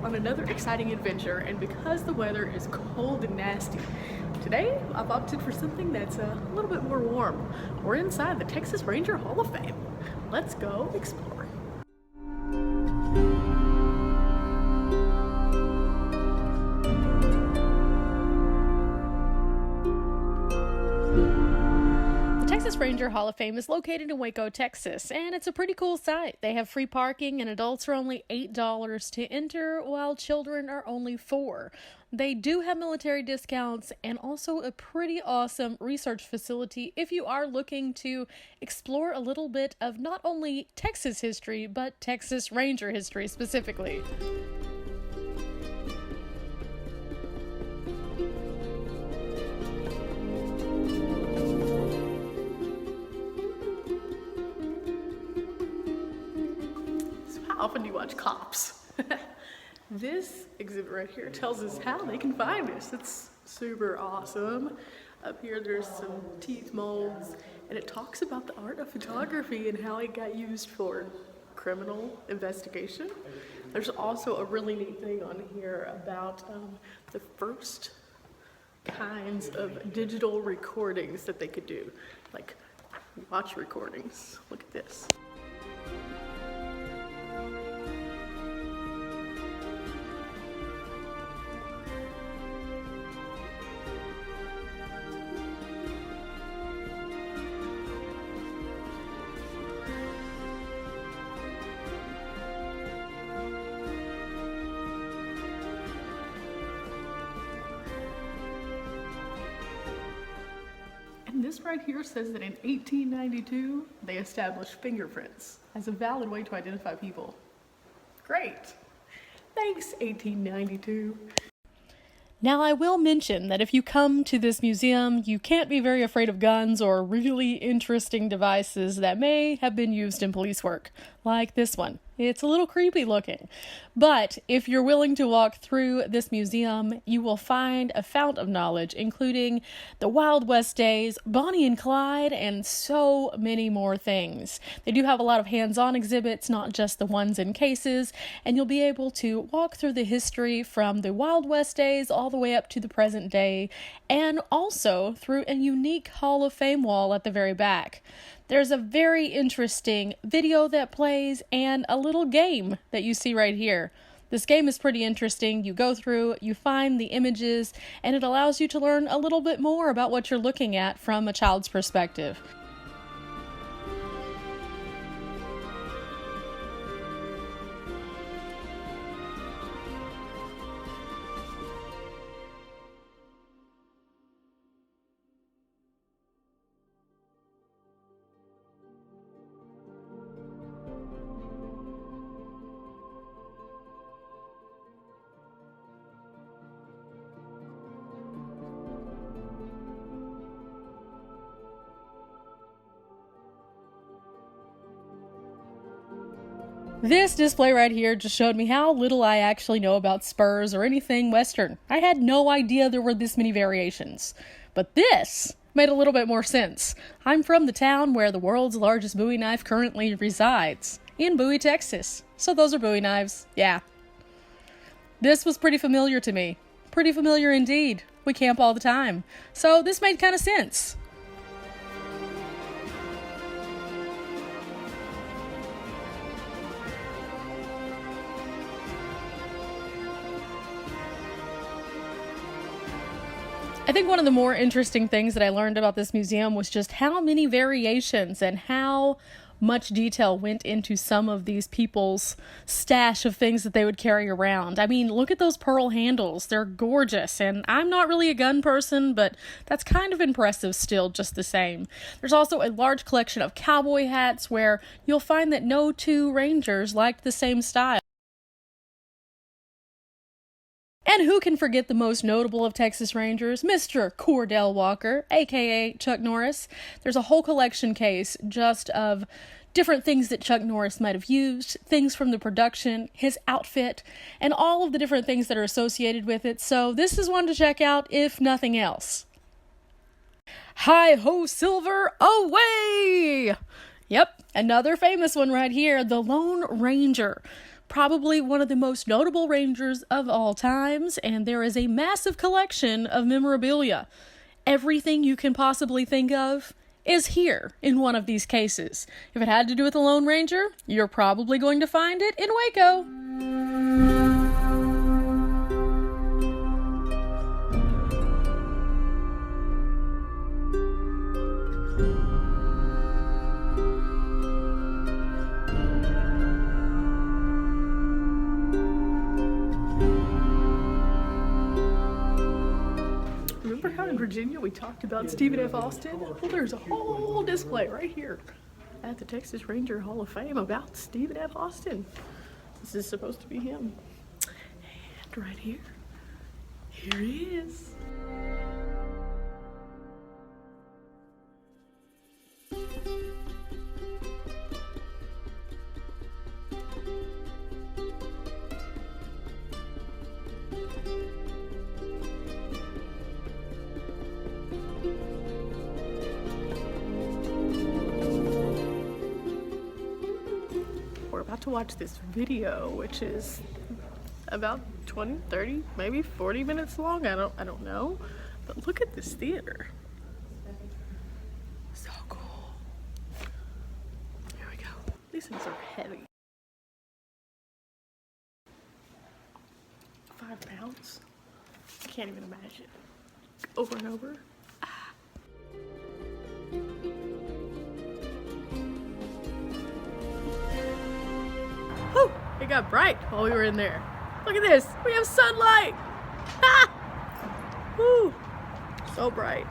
on another exciting adventure, and because the weather is cold and nasty, today I've opted for something that's a little bit more warm. We're inside the Texas Ranger Hall of Fame. Let's go explore. Texas Ranger Hall of Fame is located in Waco, Texas, and it's a pretty cool site. They have free parking, and adults are only $8 to enter, while children are only $4. They do have military discounts and also a pretty awesome research facility if you are looking to explore a little bit of not only Texas history, but Texas Ranger history specifically. How often do you watch Cops? This exhibit right here tells us how they can find us. It's super awesome. Up here there's some teeth molds, and it talks about the art of photography and how it got used for criminal investigation. There's also a really neat thing on here about the first kinds of digital recordings that they could do, like watch recordings. Look at this. And this right here says that in 1892, they established fingerprints as a valid way to identify people. Great. Thanks, 1892. Now, I will mention that if you come to this museum, you can't be very afraid of guns or really interesting devices that may have been used in police work, like this one. It's a little creepy looking. But if you're willing to walk through this museum, you will find a fount of knowledge, including the Wild West days, Bonnie and Clyde, and so many more things. They do have a lot of hands-on exhibits, not just the ones in cases, and you'll be able to walk through the history from the Wild West days all the way up to the present day, and also through a unique Hall of Fame wall at the very back. There's a very interesting video that plays and a little game that you see right here. This game is pretty interesting. You go through, you find the images, and it allows you to learn a little bit more about what you're looking at from a child's perspective. This display right here just showed me how little I actually know about spurs or anything Western. I had no idea there were this many variations. But this made a little bit more sense. I'm from the town where the world's largest Bowie knife currently resides, in Bowie, Texas. So those are Bowie knives, yeah. This was pretty familiar to me. Pretty familiar indeed. We camp all the time. So this made kind of sense. I think one of the more interesting things that I learned about this museum was just how many variations and how much detail went into some of these people's stash of things that they would carry around. I mean, look at those pearl handles. They're gorgeous, and I'm not really a gun person, but that's kind of impressive still just the same. There's also a large collection of cowboy hats where you'll find that no two rangers liked the same style. And who can forget the most notable of Texas Rangers, Mr. Cordell Walker, aka Chuck Norris. There's a whole collection case just of different things that Chuck Norris might have used, things from the production, his outfit, and all of the different things that are associated with it. So this is one to check out if nothing else. Hi-ho, Silver, away! Yep, another famous one right here, the Lone Ranger. probably one of the most notable rangers of all times, and there is a massive collection of memorabilia. Everything you can possibly think of is here in one of these cases. If it had to do with the Lone Ranger, you're probably going to find it in Waco. Remember how in Virginia we talked about Stephen F. Austin? Well, there's a whole display right here at the Texas Ranger Hall of Fame about Stephen F. Austin. This is supposed to be him. And right here he is. We're about to watch this video, which is about 20, 30, maybe 40 minutes long. I don't know. But look at this theater. So cool. Here we go. These things are heavy. 5 pounds. I can't even imagine. Over and over. Whew, it got bright while we were in there. Look at this. We have sunlight. Ah! Woo! So bright.